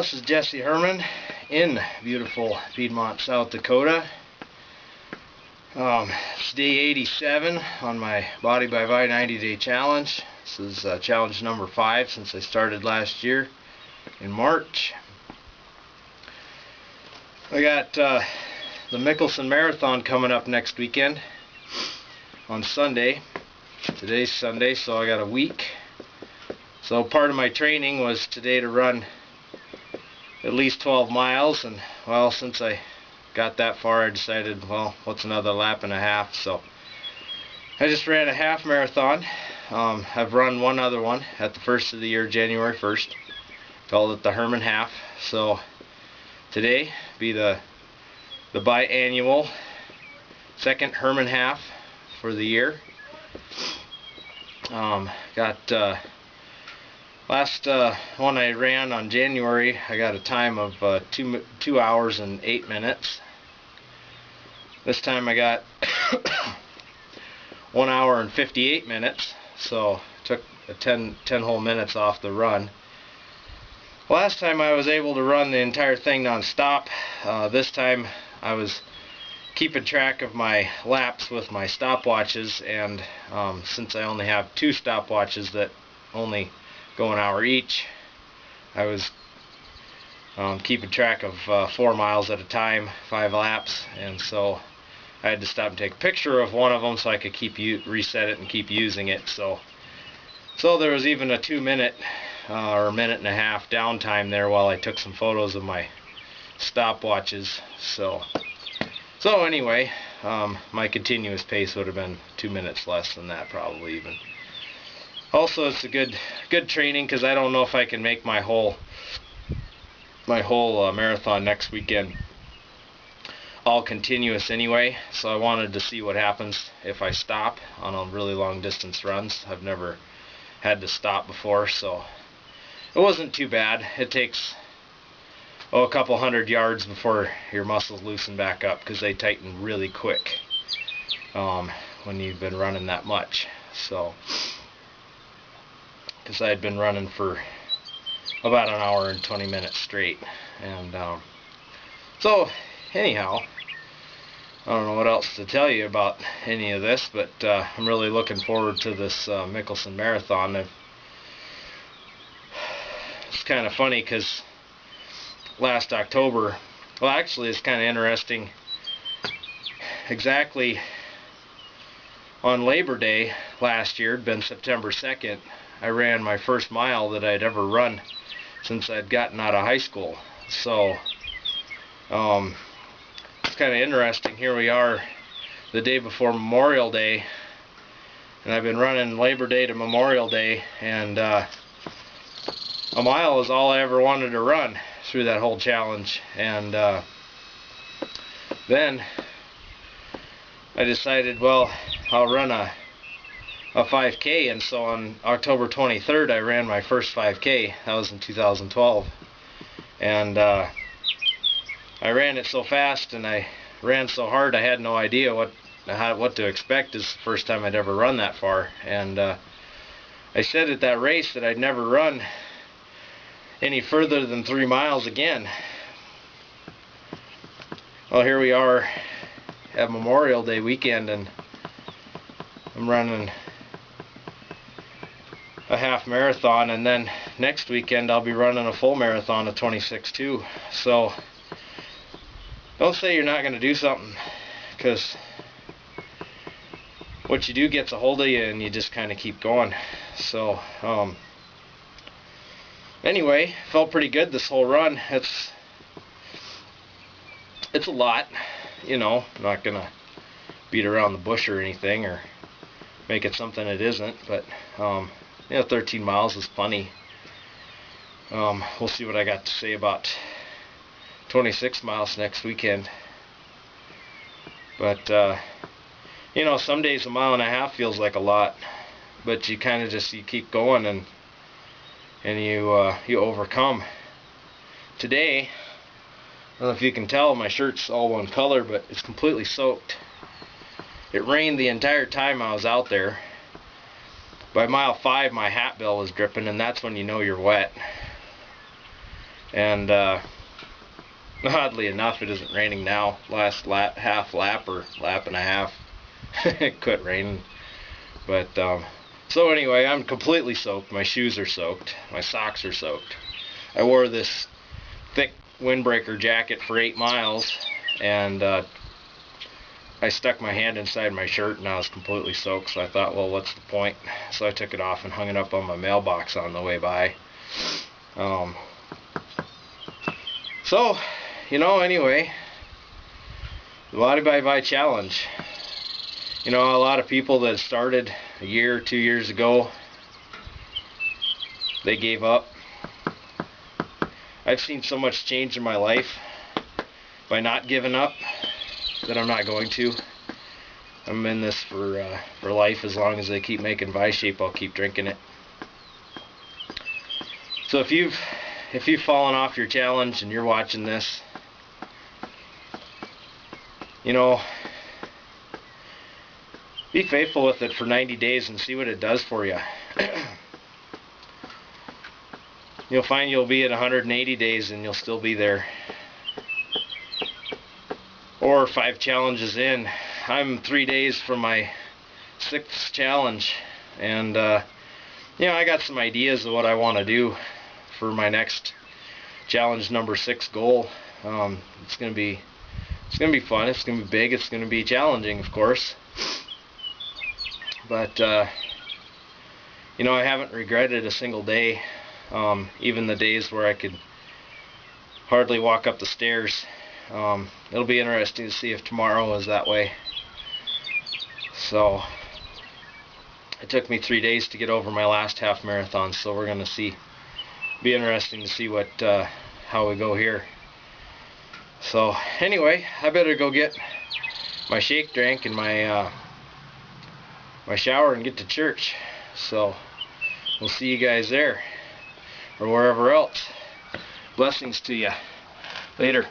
This is Jesse Herman in beautiful Piedmont, South Dakota. It's day 87 on my Body by Vi 90-day challenge. This is challenge number 5 since I started last year in March. I got the Mickelson Marathon coming up next weekend on Sunday. Today's Sunday, so I got a week. So part of my training was today to run at least 12 miles, and well, since I got that far, I decided, well, what's another lap and a half? So I just ran a half marathon. I've run one other one at the first of the year, January 1st. Called it the Herman half. So today be the biannual second Herman half for the year. Last one I ran on January, I got a time of 2 hours and 8 minutes. This time I got 1 hour and 58 minutes, so took 10 whole minutes off the run. Last time I was able to run the entire thing non-stop. This time I was keeping track of my laps with my stopwatches, and since I only have 2 stopwatches that only go an hour each, I was keeping track of 4 miles at a time, 5 laps, and so I had to stop and take a picture of one of them so I could reset it and keep using it. So there was even a 2-minute or a minute and a half downtime there while I took some photos of my stopwatches. So anyway, my continuous pace would have been 2 minutes less than that, probably even. Also, it's a good training because I don't know if I can make my whole marathon next weekend all continuous anyway. So I wanted to see what happens if I stop on a really long distance runs. I've never had to stop before, so it wasn't too bad. It takes a couple hundred yards before your muscles loosen back up because they tighten really quick when you've been running that much. So because I had been running for about an hour and 20 minutes straight, and so anyhow, I don't know what else to tell you about any of this, but I'm really looking forward to this Mickelson Marathon. It's kind of funny because last October, well, actually it's kind of interesting, exactly on Labor Day last year, it'd been September 2nd, I ran my first mile that I'd ever run since I'd gotten out of high school. So it's kind of interesting. Here we are the day before Memorial Day, and I've been running Labor Day to Memorial Day, and a mile is all I ever wanted to run through that whole challenge. And then I decided, well, I'll run a 5K, and so on October 23rd I ran my first 5K. That was in 2012, and I ran it so fast and I ran so hard I had no idea what to expect. It's the first time I'd ever run that far, and I said at that race that I'd never run any further than 3 miles again. Well, here we are at Memorial Day weekend, and I'm running a half marathon, and then next weekend I'll be running a full marathon of 26.2. So don't say you're not going to do something, because what you do gets a hold of you and you just kind of keep going. So anyway, felt pretty good this whole run. It's a lot, you know. I'm not gonna beat around the bush or anything or make it something it isn't, but you know, 13 miles is plenty. We'll see what I got to say about 26 miles next weekend. But you know, some days 1.5 miles feels like a lot, but you kind of you keep going, and you overcome. Today, I don't know if you can tell, my shirt's all one color, but it's completely soaked. It rained the entire time I was out there. By mile 5 my hat bill was dripping, and that's when you know you're wet. And oddly enough, it isn't raining now. Last half lap or lap and a half, it quit raining. But so anyway, I'm completely soaked. My shoes are soaked. My socks are soaked. I wore this thick windbreaker jacket for 8 miles, and I stuck my hand inside my shirt and I was completely soaked, so I thought, well, what's the point? So I took it off and hung it up on my mailbox on the way by. So, you know, anyway, the Body by Bye Challenge. You know, a lot of people that started a year, 2 years ago, they gave up. I've seen so much change in my life by not giving up that I'm not going to. I'm in this for life. As long as they keep making Vi-Shape, I'll keep drinking it. So if you've fallen off your challenge and you're watching this, you know, be faithful with it for 90 days and see what it does for you. You'll find you'll be at 180 days and you'll still be there. Or 5 challenges in. I'm 3 days from my 6th challenge, and you know, I got some ideas of what I want to do for my next challenge number 6 goal. It's gonna be fun. It's gonna be big. It's gonna be challenging, of course. But you know, I haven't regretted a single day. Even the days where I could hardly walk up the stairs. It'll be interesting to see if tomorrow is that way. So it took me 3 days to get over my last half marathon, so we're gonna see. Be interesting to see what how we go here. So anyway, I better go get my shake drink and my my shower and get to church. So we'll see you guys there or wherever else. Blessings to you. Later.